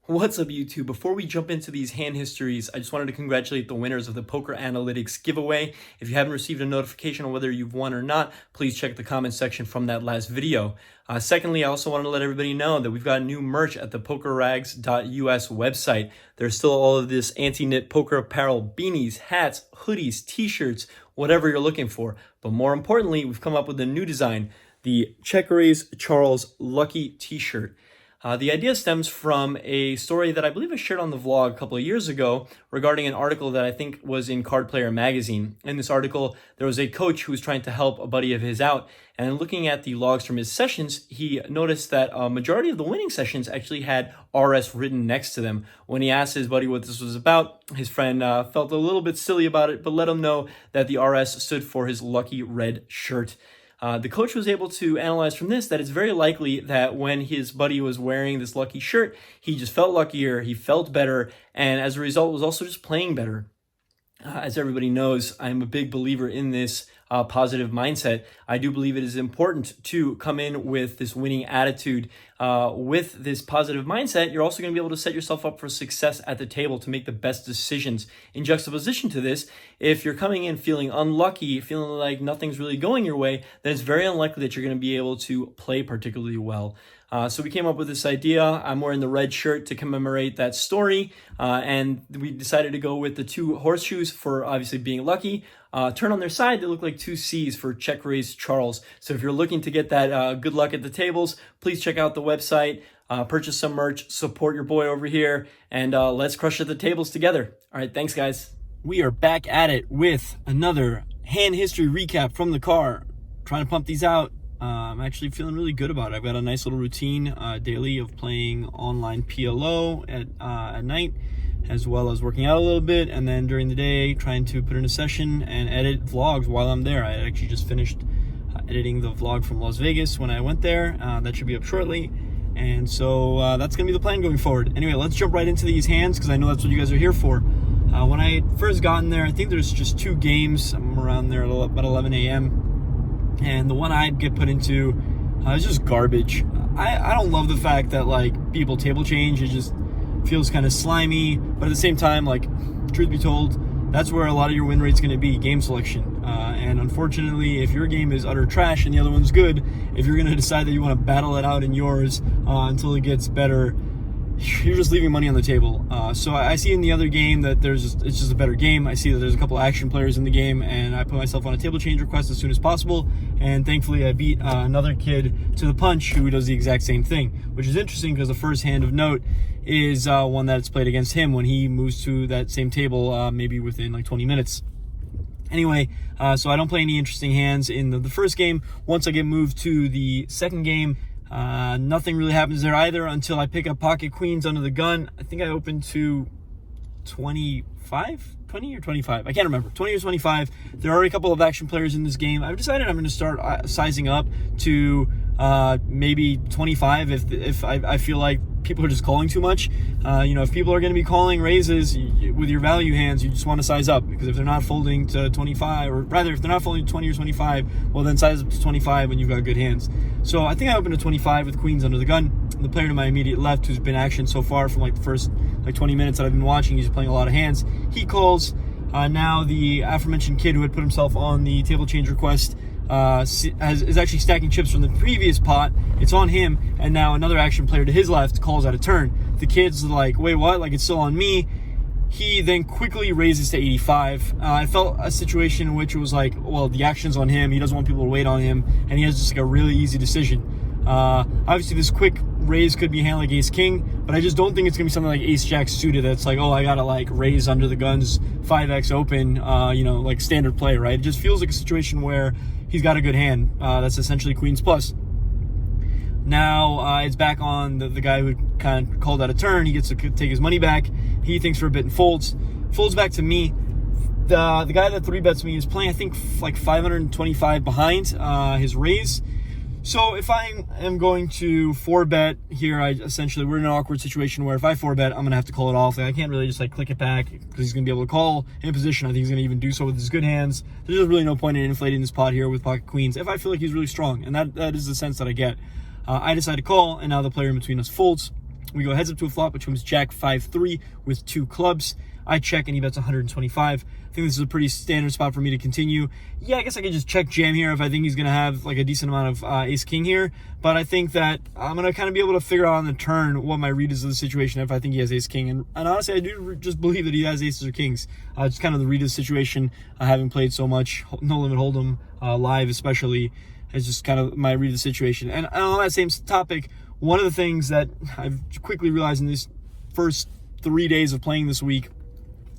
What's up, YouTube? Before we jump into these hand histories, I just wanted to congratulate the winners of the Poker Analytics giveaway. If you haven't received a notification on whether you've won or not, please check the comment section from that last video. Secondly, I also wanted to let everybody know that we've got new merch at the pokerrags.us website. There's still all of this anti-knit poker apparel, beanies, hats, hoodies, t-shirts, whatever you're looking for. But more importantly, we've come up with a new design, the Check Raise Charles Lucky t-shirt. The idea stems from a story that I believe I shared on the vlog a couple of years ago regarding an article that I think was in Card Player magazine. In this article, there was a coach who was trying to help a buddy of his out, and looking at the logs from his sessions, he noticed that a majority of the winning sessions actually had RS written next to them. When he asked his buddy what this was about, his friend felt a little bit silly about it, but let him know that the RS stood for his lucky red shirt. The coach was able to analyze from this that it's very likely that when his buddy was wearing this lucky shirt, he just felt luckier, he felt better, and as a result was also just playing better. As everybody knows, I'm a big believer in this positive mindset. I do believe it is important to come in with this winning attitude. With this positive mindset, you're also going to be able to set yourself up for success at the table to make the best decisions. In juxtaposition to this, if you're coming in feeling unlucky, feeling like nothing's really going your way, then it's very unlikely that you're going to be able to play particularly well. So we came up with this idea. I'm wearing the red shirt to commemorate that story, and we decided to go with the two horseshoes for obviously being lucky. Turn on their side, they look like two C's for Check Raise Charles. So if you're looking to get that good luck at the tables, please check out the website, purchase some merch, support your boy over here, and let's crush at the tables together. All right, thanks, guys. We are back at it with another hand history recap from the car. Trying to pump these out. I'm actually feeling really good about it. I've got a nice little routine daily of playing online PLO at night, as well as working out a little bit, and then during the day trying to put in a session and edit vlogs while I'm there. I actually just finished editing the vlog from Las Vegas when I went there. That should be up shortly, and so that's gonna be the plan going forward. Anyway, let's jump right into these hands because I know that's what you guys are here for. When I first got in there, I think there's just two games. I'm around there at about 11 a.m. And the one I'd get put into is just garbage. I don't love the fact that like people table change. It just feels kind of slimy. But at the same time, like, truth be told, that's where a lot of your win rate's going to be, game selection. And unfortunately, if your game is utter trash and the other one's good, if you're going to decide that you want to battle it out in yours until it gets better, you're just leaving money on the table. So I see in the other game that it's just a better game. I see that there's a couple action players in the game, and I put myself on a table change request as soon as possible, and thankfully I beat another kid to the punch who does the exact same thing, which is interesting because the first hand of note is one that's played against him when he moves to that same table maybe within like 20 minutes. Anyway, so I don't play any interesting hands in the first game. Once I get moved to the second game, nothing really happens there either until I pick up pocket queens under the gun. I think I opened to 20 or 25. I can't remember. 20 or 25. There are a couple of action players in this game. I've decided I'm going to start sizing up to maybe 25 if I feel like people are just calling too much. If people are going to be calling raises with your value hands, you just want to size up, because if they're not folding to 25, or rather if they're not folding to 20 or 25, well then size up to 25 when you've got good hands. So I think I opened to 25 with queens under the gun. The player to my immediate left, who's been action so far from like the first 20 minutes that I've been watching, he's playing a lot of hands. He calls. Now the aforementioned kid who had put himself on the table change request is actually stacking chips from the previous pot. It's on him, and now another action player to his left calls out a turn. The kid's like, wait, what? Like, it's still on me. He then quickly raises to 85. I felt a situation in which it was like, well, the action's on him. He doesn't want people to wait on him, and he has just like a really easy decision. Obviously, this quick raise could be handled like ace-king, but I just don't think it's going to be something like ace-jack suited that's like, oh, I got to like raise under the guns 5x open, like standard play, right? It just feels like a situation where he's got a good hand. That's essentially queens plus. Now it's back on the guy who kind of called out a turn. He gets to take his money back. He thinks for a bit and folds back to me. The guy that 3-bets me is playing, I think, like 525 behind his raise. So if I am going to 4-bet here, we're in an awkward situation where if I 4-bet, I'm going to have to call it off. Like, I can't really just like click it back because he's going to be able to call in position. I think he's going to even do so with his good hands. There's just really no point in inflating this pot here with pocket queens if I feel like he's really strong, and that is the sense that I get. I decide to call, and now the player in between us folds. We go heads up to a flop, which comes Jack 5-3 with 2 clubs. I check and he bets 125. I think this is a pretty standard spot for me to continue. Yeah, I guess I could just check jam here if I think he's going to have like a decent amount of ace-king here. But I think that I'm going to kind of be able to figure out on the turn what my read is of the situation if I think he has ace-king. And honestly, I do just believe that he has aces or kings. Just kind of the read of the situation. Having played so much No Limit Hold'em live especially is just kind of my read of the situation. And on that same topic, one of the things that I've quickly realized in these first 3 days of playing this week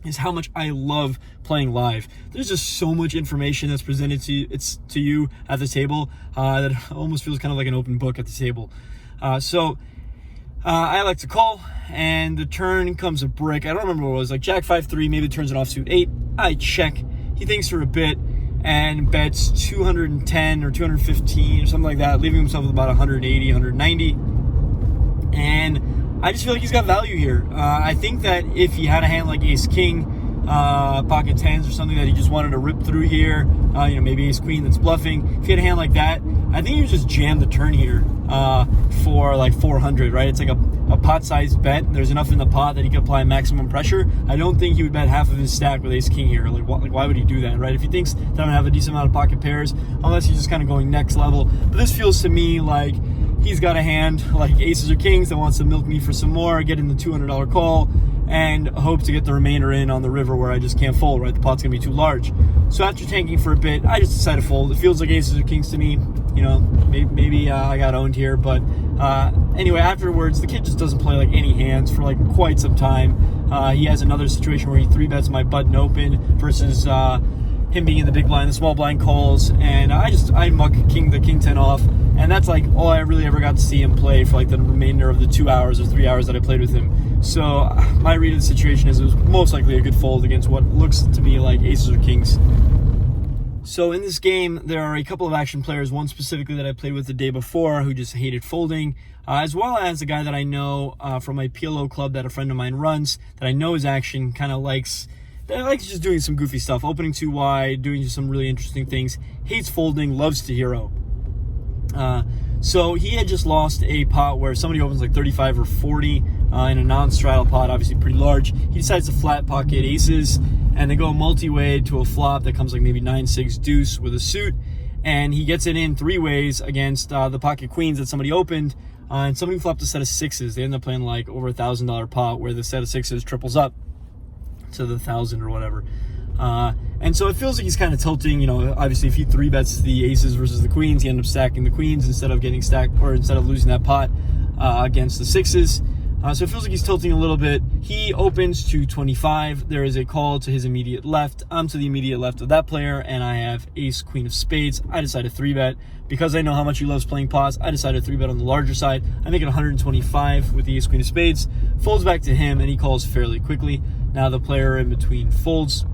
is how much I love playing live. There's just so much information that's presented to you at the table that it almost feels kind of like an open book at the table. So I like to call, and the turn comes a brick. I don't remember what it was, like Jack 5-3, maybe turns an offsuit 8. I check. He thinks for a bit and bets 210 or 215 or something like that, leaving himself with about 180, 190. And I just feel like he's got value here. I think that if he had a hand like ace-king, pocket tens or something that he just wanted to rip through here, maybe ace-queen that's bluffing. If he had a hand like that, I think he would just jam the turn here for like 400, right? It's like a pot-sized bet. There's enough in the pot that he could apply maximum pressure. I don't think he would bet half of his stack with ace-king here. Like why would he do that, right? If he thinks that I'm going to have a decent amount of pocket pairs, unless he's just kind of going next level. But this feels to me like he's got a hand like aces or kings that wants to milk me for some more, get in the $200 call, and hope to get the remainder in on the river where I just can't fold, right? The pot's going to be too large. So after tanking for a bit, I just decided to fold. It feels like aces or kings to me. Maybe I got owned here. But anyway, afterwards, the kid just doesn't play like any hands for like quite some time. He has another situation where he 3-bets my button open versus him being in the big blind, the small blind calls, and I muck the king 10 off, and that's like all I really ever got to see him play for like the remainder of the 2 hours or 3 hours that I played with him. So my read of the situation is it was most likely a good fold against what looks to me like aces or kings. So in this game, there are a couple of action players, one specifically that I played with the day before who just hated folding, as well as a guy that I know from my PLO club that a friend of mine runs, that I know his action kind of likes just doing some goofy stuff, opening too wide, doing just some really interesting things, hates folding, loves to hero. So he had just lost a pot where somebody opens like 35 or 40 in a non-straddle pot, obviously pretty large. He decides to flat pocket aces, and they go multi-way to a flop that comes like maybe 9-6 deuce with a suit, and he gets it in 3 ways against the pocket queens that somebody opened, and somebody flopped a set of 6s. They end up playing like over $1,000 pot where the set of 6s triples up to the 1,000 or whatever. And so it feels like he's kind of tilting, obviously if he 3-bets the aces versus the queens, he ends up stacking the queens instead of getting stacked, or instead of losing that pot against the 6s. So it feels like he's tilting a little bit. He opens to 25. There is a call to his immediate left. I'm to the immediate left of that player, and I have ace, queen of spades. I decided 3-bet. Because I know how much he loves playing pots, I decided 3-bet on the larger side. I make it 125 with the ace, queen of spades. Folds back to him, and he calls fairly quickly. Now the player in between folds.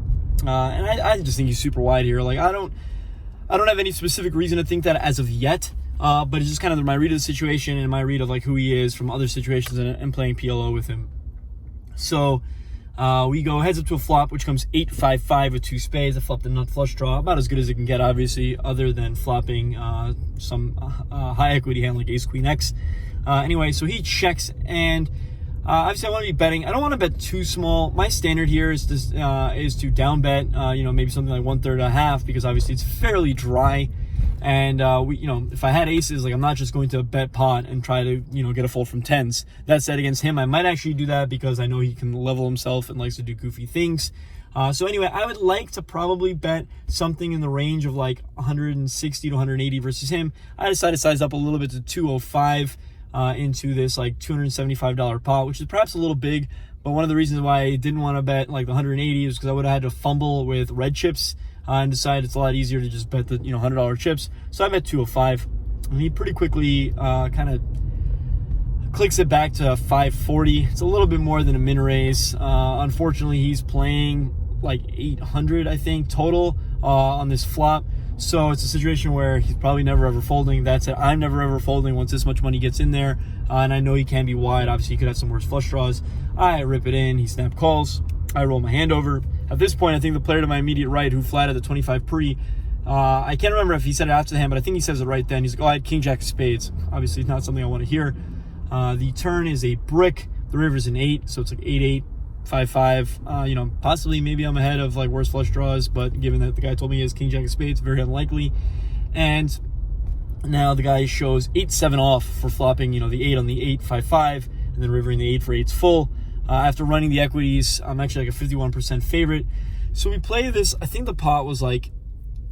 And I just think he's super wide here. Like I don't have any specific reason to think that as of yet. But it's just kind of my read of the situation and my read of like who he is from other situations and playing PLO with him. So we go heads up to a flop, which comes 8-5-5 with 2 spades. I flop the nut flush draw, about as good as it can get, obviously, other than flopping some high equity hand like ace queen X. Anyway, so he checks, and obviously I want to be betting. I don't want to bet too small. My standard here is to down bet, maybe something like 1/3 to a half, because obviously it's fairly dry. And if I had aces, like I'm not just going to bet pot and try to get a fold from 10s. That said, against him, I might actually do that because I know he can level himself and likes to do goofy things. So anyway, I would like to probably bet something in the range of like 160 to 180 versus him. I decided to size up a little bit to 205 into this like $275 pot, which is perhaps a little big. But one of the reasons why I didn't want to bet like the 180 is because I would have had to fumble with red chips. And decided it's a lot easier to just bet the $100 chips. So I bet 205, and he pretty quickly kind of clicks it back to 540. It's a little bit more than a min raise. Unfortunately, he's playing like 800, I think, total on this flop. So it's a situation where he's probably never ever folding. That's it. I'm never ever folding once this much money gets in there. And I know he can be wide. Obviously, he could have some worse flush draws. I rip it in. He snap calls. I roll my hand over. At this point, I think the player to my immediate right who flatted the 25 pre, I can't remember if he said it after the hand, but I think he says it right then. He's like, oh, I had king jack of spades. Obviously, it's not something I want to hear. The turn is a brick. The river's an 8, so it's like 8-8, 5-5. You know, possibly maybe I'm ahead of like worse flush draws, but given that the guy told me he has king jack of spades, very unlikely. And now the guy shows 8-7 off for flopping, you know, the 8 on the 8, 5-5, and then rivering the 8 for 8's full. After running the equities, I'm actually like a 51% favorite. So we play this, I think the pot was like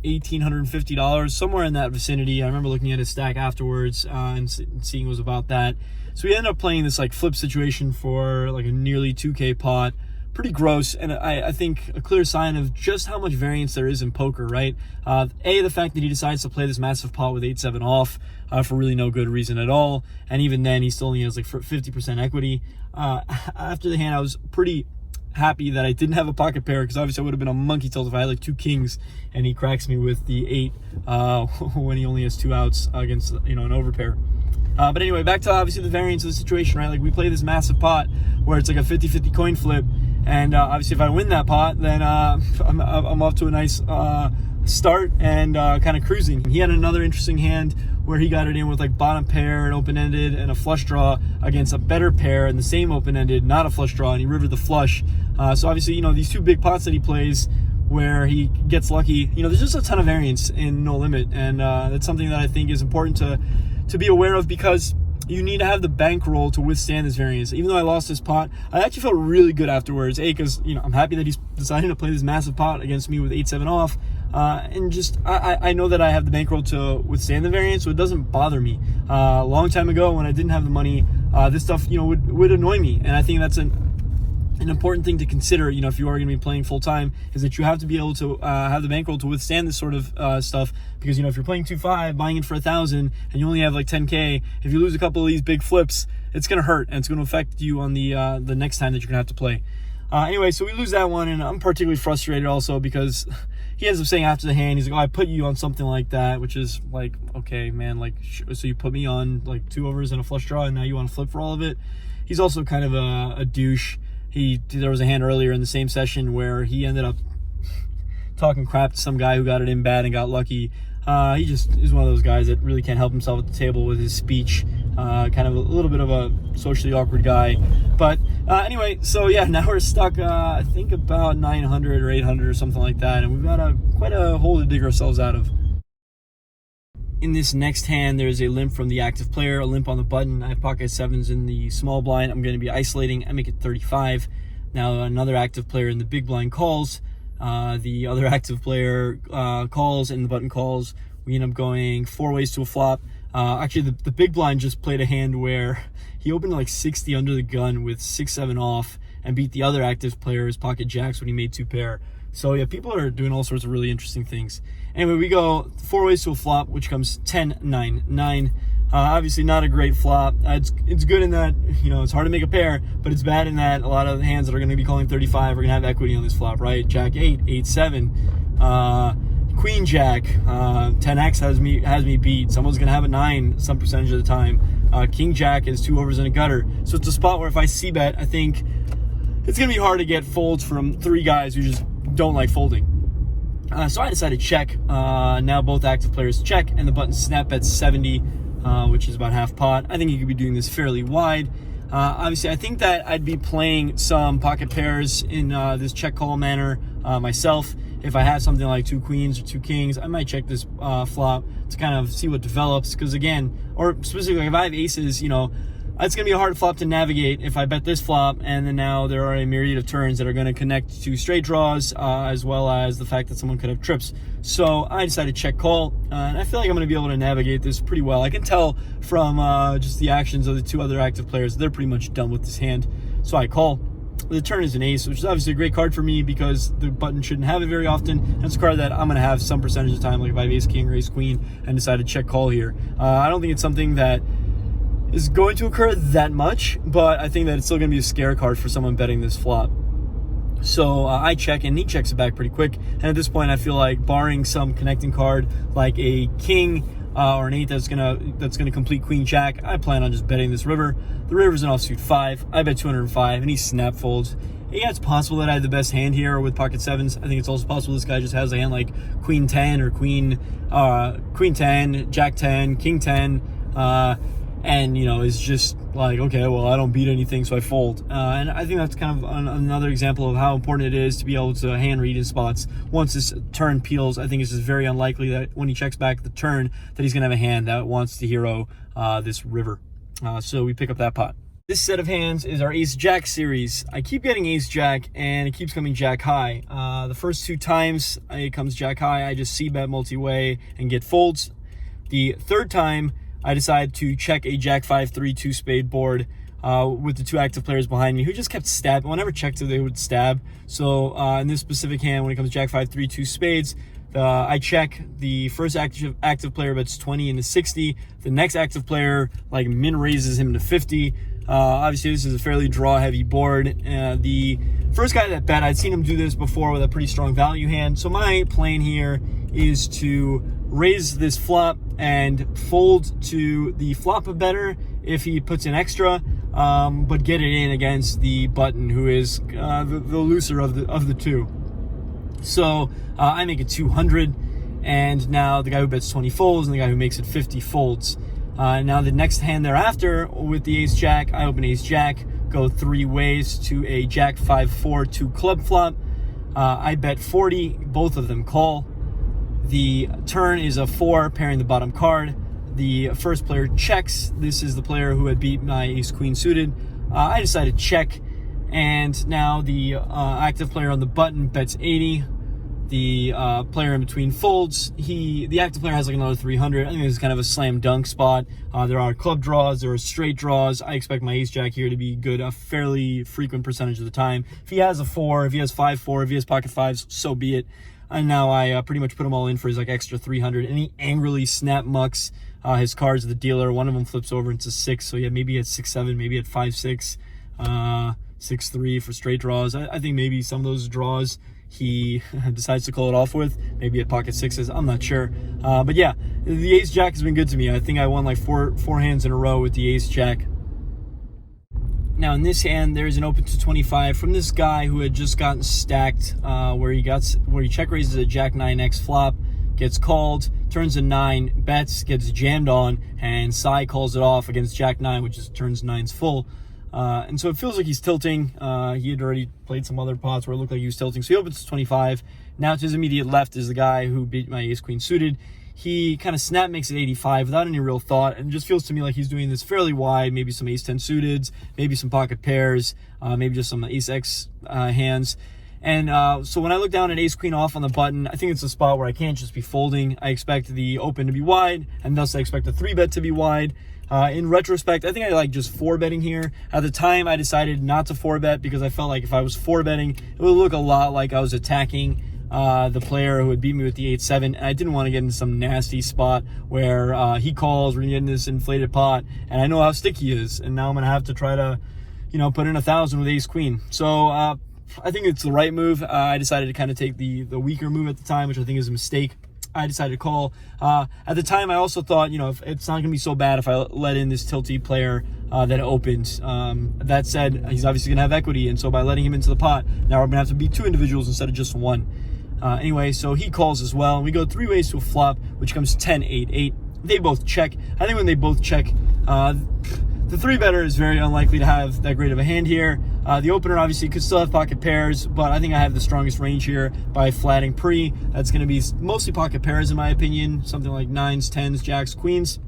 $1,850, somewhere in that vicinity. I remember looking at his stack afterwards and seeing it was about that. So we ended up playing this like flip situation for like a nearly 2K pot. Pretty gross, and I think a clear sign of just how much variance there is in poker, right? The fact that he decides to play this massive pot with 8-7 off for really no good reason at all, and even then he still only has like 50% equity. After the hand, I was pretty happy that I didn't have a pocket pair, because obviously I would have been a monkey tilt if I had like 2 kings and he cracks me with the 8 when he only has 2 outs against, you know, an overpair. But anyway, back to obviously the variance of the situation, right? Like we play this massive pot where it's like a 50-50 coin flip, and obviously if I win that pot, then I'm off to a nice start and kind of cruising. He had another interesting hand where he got it in with like bottom pair and open-ended and a flush draw against a better pair and the same open-ended, not a flush draw, and he rivered the flush. So obviously, you know, these 2 big pots that he plays where he gets lucky, you know, there's just a ton of variance in No Limit, and that's something that I think is important to be aware of, because you need to have the bankroll to withstand this variance. Even though I lost this pot, I actually felt really good afterwards. Because, you know, I'm happy that he's deciding to play this massive pot against me with 8-7 off. And just, I know that I have the bankroll to withstand the variance, so it doesn't bother me. A long time ago when I didn't have the money, this stuff, you know, would annoy me. And I think that's an important thing to consider, you know, if you are going to be playing full time, is that you have to be able to have the bankroll to withstand this sort of stuff. Because, you know, if you're playing 2-5, buying it for 1,000, and you only have like 10K, if you lose a couple of these big flips, it's going to hurt, and it's going to affect you on the next time that you're going to have to play. Anyway, so we lose that one, and I'm particularly frustrated also because he ends up saying after the hand, he's like, "Oh, I put you on something like that," which is like, okay, man, like, so you put me on like 2 overs and a flush draw, and now you want to flip for all of it? He's also kind of a douche. There was a hand earlier in the same session where he ended up talking crap to some guy who got it in bad and got lucky. He just is one of those guys that really can't help himself at the table with his speech. Kind of a little bit of a socially awkward guy. But anyway, so yeah, now we're stuck, I think about 900 or 800 or something like that. And we've got quite a hole to dig ourselves out of. In this next hand, there's a limp from the active player, a limp on the button. I have pocket 7s in the small blind. I'm going to be isolating. I make it 35. Now another active player in the big blind calls. The other active player calls, and the button calls. We end up going 4 ways to a flop. Actually, the big blind just played a hand where he opened like 60 under the gun with 6-7 off and beat the other active player's pocket jacks when he made 2 pair. So yeah, people are doing all sorts of really interesting things. Anyway, we go 4 ways to a flop, which comes 10-9-9. Obviously not a great flop. It's good in that, you know, it's hard to make a pair, but it's bad in that a lot of the hands that are going to be calling 35 are going to have equity on this flop, right? Jack 8, 8-7, Queen Jack, 10x has me beat. Someone's going to have a 9 some percentage of the time. King Jack is 2 overs and a gutter. So it's a spot where if I c-bet, I think it's going to be hard to get folds from 3 guys who just don't like folding. So I decided to check. Now both active players check, and the button snap at 70, which is about half pot. I think you could be doing this fairly wide. Obviously, I think that I'd be playing some pocket pairs in this check call manner myself. If I had something like 2 queens or 2 kings, I might check this flop to kind of see what develops. Because again, or specifically, if I have aces, you know, it's going to be a hard flop to navigate if I bet this flop, and then now there are a myriad of turns that are going to connect to straight draws, as well as the fact that someone could have trips. So I decided to check call, and I feel like I'm going to be able to navigate this pretty well. I can tell from just the actions of the 2 other active players, they're pretty much done with this hand. So I call. The turn is an ace, which is obviously a great card for me because the button shouldn't have it very often. And it's a card that I'm going to have some percentage of the time, like if I have ace king or ace queen and decide to check call here. I don't think it's something that is going to occur that much, but I think that it's still going to be a scare card for someone betting this flop. So I check, and he checks it back pretty quick. And at this point, I feel like barring some connecting card like a king or an 8 that's gonna complete queen jack, I plan on just betting this river. The river's an offsuit 5. I bet 205, and he snap folds. Yeah, it's possible that I had the best hand here with pocket 7s. I think it's also possible this guy just has a hand like queen 10 or queen 10, jack 10, king 10. and, you know, is just like, okay, well, I don't beat anything, so I fold. And I think that's kind of another example of how important it is to be able to hand read in spots. Once this turn peels, I think it's just very unlikely that when he checks back the turn that he's going to have a hand that wants to hero this river. So we pick up that pot. This set of hands is our Ace-Jack series. I keep getting Ace-Jack, and it keeps coming Jack-High. The first 2 times it comes Jack-High, I just C-bet multi-way and get folds. The third time, I decide to check a Jack-5-3 2-spade board with the 2 active players behind me who just kept stabbing. Whenever I checked it, they would stab. So in this specific hand, when it comes Jack-5-3 2 spades, I check. The first active player bets 20 into 60. The next active player like min raises him to 50. Obviously, this is a fairly draw-heavy board. The first guy that bet, I'd seen him do this before with a pretty strong value hand. So my plan here is to raise this flop and fold to the flop better if he puts in extra, but get it in against the button, who is the looser of the two. So I make it 200, and now the guy who bets 20 folds and the guy who makes it 50 folds. Now the next hand thereafter with the Ace-Jack, I open Ace-Jack, go 3 ways to a Jack-5-4 2 club flop. I bet 40, both of them call. The turn is a 4, pairing the bottom card. The first player checks. This is the player who had beat my Ace-Queen suited. I decided to check, and now the active player on the button bets 80. The player in between folds. The active player has like another 300. I think this is kind of a slam dunk spot. There are club draws, there are straight draws. I expect my Ace-Jack here to be good a fairly frequent percentage of the time. If he has a 4, if he has 5-4, if he has pocket 5s, so be it. And now I pretty much put him all in for his like extra 300, and he angrily snap mucks his cards to the dealer. One of them flips over into 6, so yeah, maybe at 6-7, maybe at 5-6, 6-3 for straight draws. I think maybe some of those draws he decides to call it off with, maybe at pocket 6s, I'm not sure. But yeah, the Ace-Jack has been good to me. I think I won like four hands in a row with the Ace-Jack. Now in this hand, there is an open to 25 from this guy who had just gotten stacked, where he check raises a Jack-9X flop, gets called, turns a 9, bets, gets jammed on, and Sai calls it off against Jack-9, which is turns 9s full. And so it feels like he's tilting. He had already played some other pots where it looked like he was tilting. So he opens to 25. Now to his immediate left is the guy who beat my Ace-Queen suited. He kind of snap makes it 85 without any real thought, and it just feels to me like he's doing this fairly wide, maybe some Ace-10 suiteds, maybe some pocket pairs, maybe just some Ace-X hands. And so when I look down at Ace-Queen off on the button, I think it's a spot where I can't just be folding. I expect the open to be wide, and thus I expect the 3-bet to be wide. In retrospect, I think I like just 4-betting here. At the time, I decided not to 4-bet because I felt like if I was 4-betting, it would look a lot like I was attacking the player who had beat me with the 8-7, and I didn't want to get into some nasty spot where he calls, we're going to get in this inflated pot, and I know how sticky he is, and now I'm going to have to try to, you know, put in 1,000 with Ace-Queen. So I think it's the right move. I decided to kind of take the weaker move at the time, which I think is a mistake. I decided to call. At the time, I also thought, you know, if it's not going to be so bad if I let in this tilty player that opened. That said, he's obviously going to have equity, and so by letting him into the pot, now we're going to have to beat 2 individuals instead of just 1. Anyway, so he calls as well, and we go 3 ways to a flop, which comes 10-8-8. They both check. I think when they both check, the 3-better is very unlikely to have that great of a hand here. The opener obviously could still have pocket pairs, but I think I have the strongest range here by flatting pre. That's going to be mostly pocket pairs in my opinion, something like 9s, 10s, jacks, queens.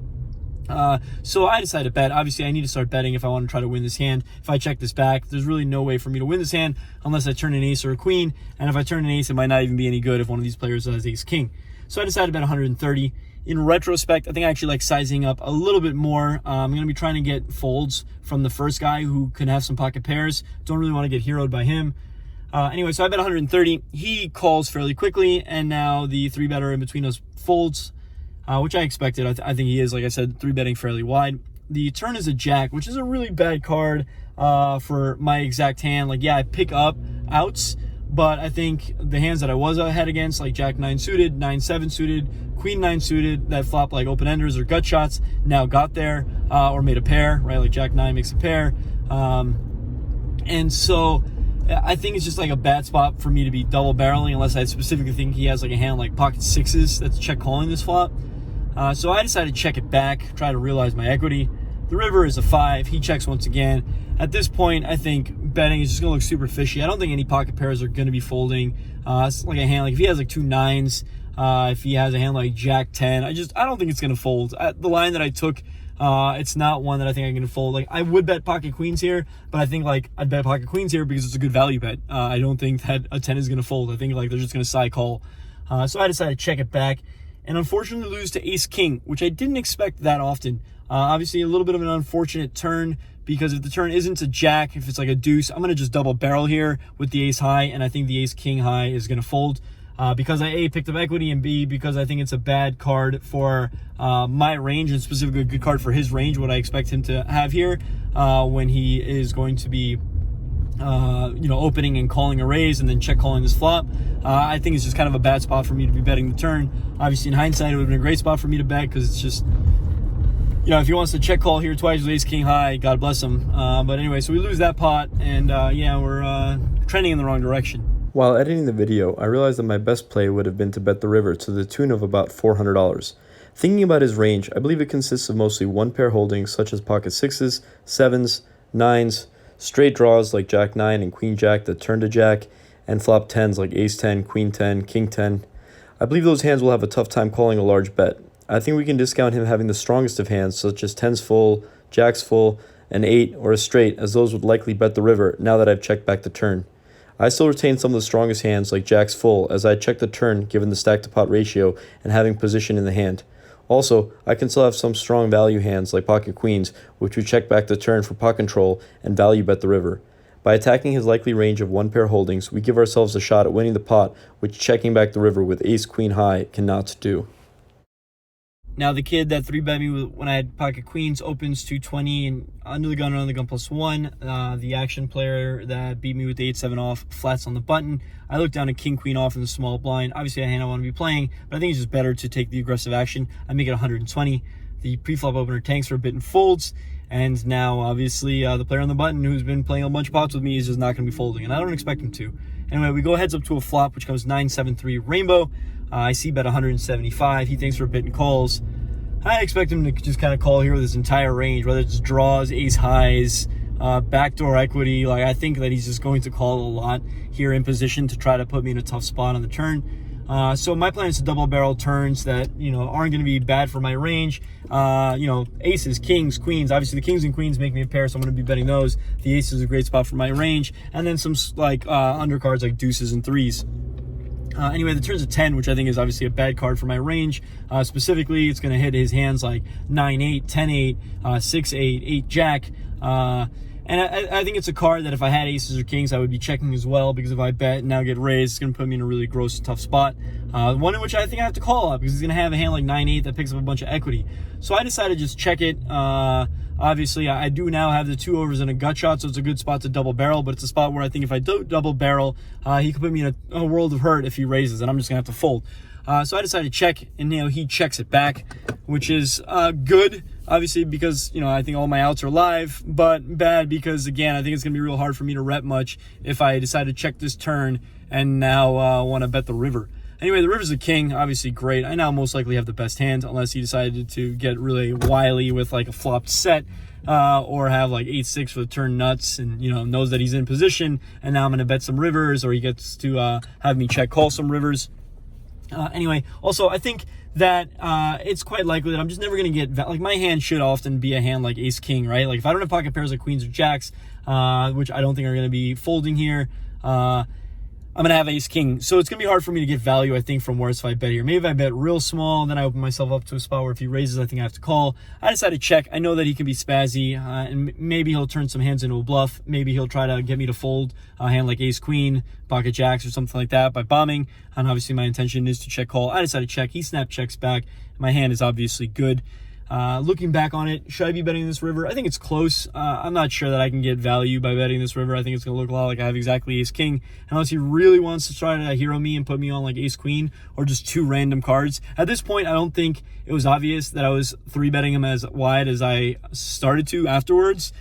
So I decided to bet. Obviously, I need to start betting if I want to try to win this hand. If I check this back, there's really no way for me to win this hand unless I turn an ace or a queen. And if I turn an ace, it might not even be any good if one of these players has ace-king. So I decided to bet 130. In retrospect, I think I actually like sizing up a little bit more. I'm going to be trying to get folds from the first guy who can have some pocket pairs. Don't really want to get heroed by him. Anyway, so I bet 130. He calls fairly quickly, and now the 3-better in between us folds, which I expected. I think he is, like I said, 3-betting fairly wide. The turn is a jack, which is a really bad card for my exact hand. Like, yeah, I pick up outs, but I think the hands that I was ahead against, like Jack-9 suited, 9-7 suited, Queen-9 suited, that flop like open-enders or gut shots, now got there, or made a pair, right? Like Jack-9 makes a pair. And so I think it's just like a bad spot for me to be double barreling unless I specifically think he has like a hand like pocket 6s that's check calling this flop. So I decided to check it back, try to realize my equity. The river is a 5. He checks once again. At this point, I think betting is just going to look super fishy. I don't think any pocket pairs are going to be folding. It's like a hand, like if he has like 2 9s, if he has a hand like Jack 10, I don't think it's going to fold. The line that I took, it's not one that I think I'm going to fold. Like I would bet pocket queens here, but I think like I'd bet pocket queens here because it's a good value bet. I don't think that a 10 is going to fold. I think like they're just going to side call. So I decided to check it back and unfortunately lose to ace king, which I didn't expect that often. Obviously a little bit of an unfortunate turn because if the turn isn't a jack, if it's like a deuce, I'm going to just double barrel here with the ace high, and I think the ace king high is going to fold because I A, picked up equity, and B, because I think it's a bad card for my range, and specifically a good card for his range, what I expect him to have here when he is going to be opening and calling a raise and then check calling this flop. I think it's just kind of a bad spot for me to be betting the turn. Obviously in hindsight it would have been a great spot for me to bet because it's just, if he wants to check call here twice with ace king high, God bless him. But anyway, so we lose that pot, and we're trending in the wrong direction. While editing the video, I realized that my best play would have been to bet the river to the tune of about $400. Thinking about his range, I believe it consists of mostly one pair holdings such as pocket 6s, 7s, 9s, straight draws like Jack 9 and Queen Jack that turn to Jack, and flop 10s like Ace 10, Queen 10, King 10. I believe those hands will have a tough time calling a large bet. I think we can discount him having the strongest of hands such as 10s full, Jacks full, an 8, or a straight, as those would likely bet the river now that I've checked back the turn. I still retain some of the strongest hands like Jacks full as I check the turn given the stack to pot ratio and having position in the hand. Also, I can still have some strong value hands like pocket queens, which we check back the turn for pot control and value bet the river. By attacking his likely range of one pair holdings, we give ourselves a shot at winning the pot, which checking back the river with ace queen high cannot do. Now the kid that 3-bet me when I had pocket queens opens 220 and under the gun +1. The action player that beat me with the 8-7 off flats on the button. I look down at king queen off in the small blind. Obviously a hand I want to be playing, but I think it's just better to take the aggressive action. I make it 120. The pre-flop opener tanks for a bit and folds. And now obviously the player on the button who's been playing a bunch of pots with me is just not going to be folding, and I don't expect him to. Anyway, we go heads up to a flop, which comes 9-7-3 rainbow. I see bet 175. He thinks for a bit and calls. I expect him to just kind of call here with his entire range, whether it's draws, ace highs, backdoor equity. Like I think that he's just going to call a lot here in position to try to put me in a tough spot on the turn. So my plan is to double barrel turns that, aren't going to be bad for my range. Aces, kings, queens. Obviously the kings and queens make me a pair, so I'm going to be betting those. The ace is a great spot for my range. And then some undercards like deuces and threes. Anyway, the turn's a 10, which I think is obviously a bad card for my range. Specifically, it's going to hit his hands like 9-8, 10-8, 6-8, 8-jack. And I think it's a card that if I had aces or kings, I would be checking as well, because if I bet and now get raised, it's going to put me in a really gross, tough spot. One in which I think I have to call up because he's going to have a hand like 9-8 that picks up a bunch of equity. So I decided to just check it. Obviously, I do now have the 2 overs and a gut shot, so it's a good spot to double barrel, but it's a spot where I think if I do double barrel, he could put me in a world of hurt if he raises, and I'm just going to have to fold. So I decided to check, and he checks it back, which is good, obviously, because I think all my outs are live, but bad because, again, I think it's going to be real hard for me to rep much if I decide to check this turn and now want to bet the river. Anyway, the river's a king, obviously great. I now most likely have the best hand, unless he decided to get really wily with like a flopped set, or have like 8-6 for the turn nuts and, knows that he's in position, and now I'm going to bet some rivers, or he gets to have me check call some rivers. Anyway, also, I think that it's quite likely that I'm just never going to get, like, my hand should often be a hand like ace-king, right? Like, if I don't have pocket pairs like queens or jacks, which I don't think are going to be folding here, I'm going to have ace-king. So it's going to be hard for me to get value, I think, from worse if I bet here. Maybe if I bet real small, then I open myself up to a spot where if he raises, I think I have to call. I decided to check. I know that he can be spazzy, and maybe he'll turn some hands into a bluff. Maybe he'll try to get me to fold a hand like ace-queen, pocket jacks, or something like that by bombing. And obviously my intention is to check call. I decided to check. He snap checks back. My hand is obviously good. Looking back on it, should I be betting this river? I think it's close. I'm not sure that I can get value by betting this river. I think it's going to look a lot like I have exactly ace-king. Unless he really wants to try to hero me and put me on like ace-queen or just 2 random cards. At this point, I don't think it was obvious that I was 3-betting him as wide as I started to afterwards.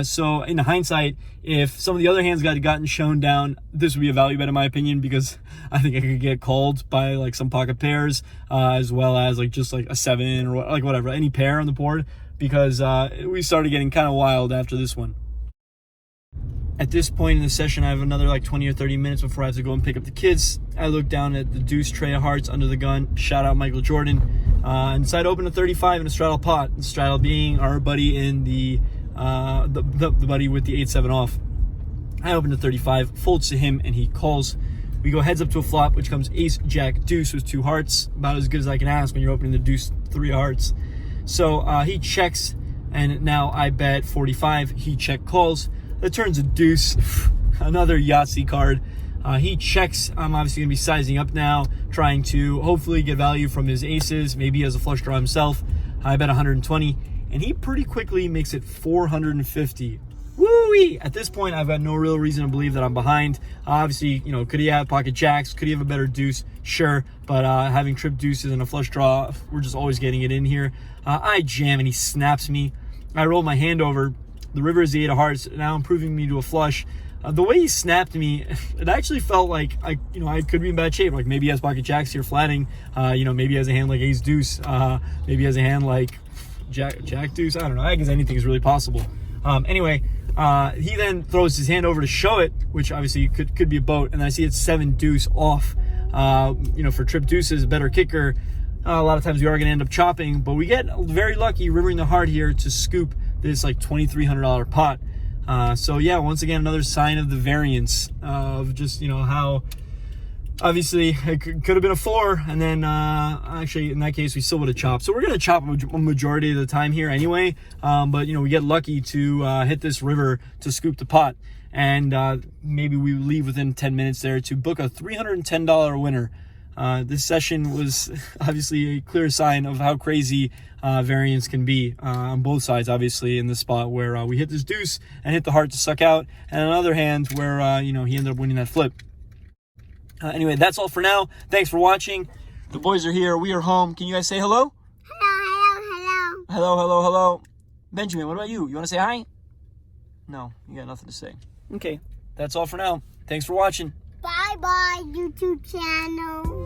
So in hindsight, if some of the other hands got gotten shown down, this would be a value bet in my opinion, because I think I could get called by like some pocket pairs, as well as like just like a 7 or like whatever, any pair on the board. because we started getting kind of wild after this one. At this point in the session, I have another like 20 or 30 minutes before I have to go and pick up the kids. I look down at the deuce tray of hearts under the gun. Shout out Michael Jordan. And decide to open a 35 in a straddle pot. The straddle being our buddy in the buddy with the 8-7 off. I open a 35, folds to him, and he calls. We go heads up to a flop, which comes ace, jack, deuce with 2 hearts. About as good as I can ask when you're opening the deuce 3 hearts. So he checks, and now I bet 45. He check calls. That turns a deuce, another Yahtzee card. He checks. I'm obviously going to be sizing up now, trying to hopefully get value from his aces. Maybe he has a flush draw himself. I bet 120, and he pretty quickly makes it 450. Woo-wee! At this point, I've got no real reason to believe that I'm behind. Obviously, you know, could he have pocket jacks? Could he have a better deuce? Sure, but having trip deuces and a flush draw, we're just always getting it in here. I jam, and he snaps me. I roll my hand over. The river is the 8 of hearts, now improving me to a flush. The way he snapped me, it actually felt like I could be in bad shape. Like maybe he has pocket jacks here flatting. Maybe he has a hand like ace deuce. Maybe he has a hand like jack deuce. I don't know. I guess anything is really possible. Anyway, he then throws his hand over to show it, which obviously could be a boat. And then I see it's 7 deuce off. For trip deuces, a better kicker. A lot of times we are going to end up chopping, but we get very lucky rivering the heart here to scoop this like $2,300 pot. So yeah, once again, another sign of the variance of just, how obviously it could have been a 4, and then actually in that case we still would have chopped. So we're going to chop a majority of the time here anyway, but we get lucky to hit this river to scoop the pot, and maybe we leave within 10 minutes there to book a $310 winner. This session was obviously a clear sign of how crazy variance can be on both sides, obviously, in the spot where we hit this deuce and hit the heart to suck out, and on the other hand where he ended up winning that flip. Anyway, that's all for now. Thanks for watching. The boys are here. We are home. Can you guys say hello? Hello. Hello, hello, hello. Benjamin, what about you? You want to say hi? No, you got nothing to say. Okay, that's all for now. Thanks for watching. Bye-bye, YouTube channel.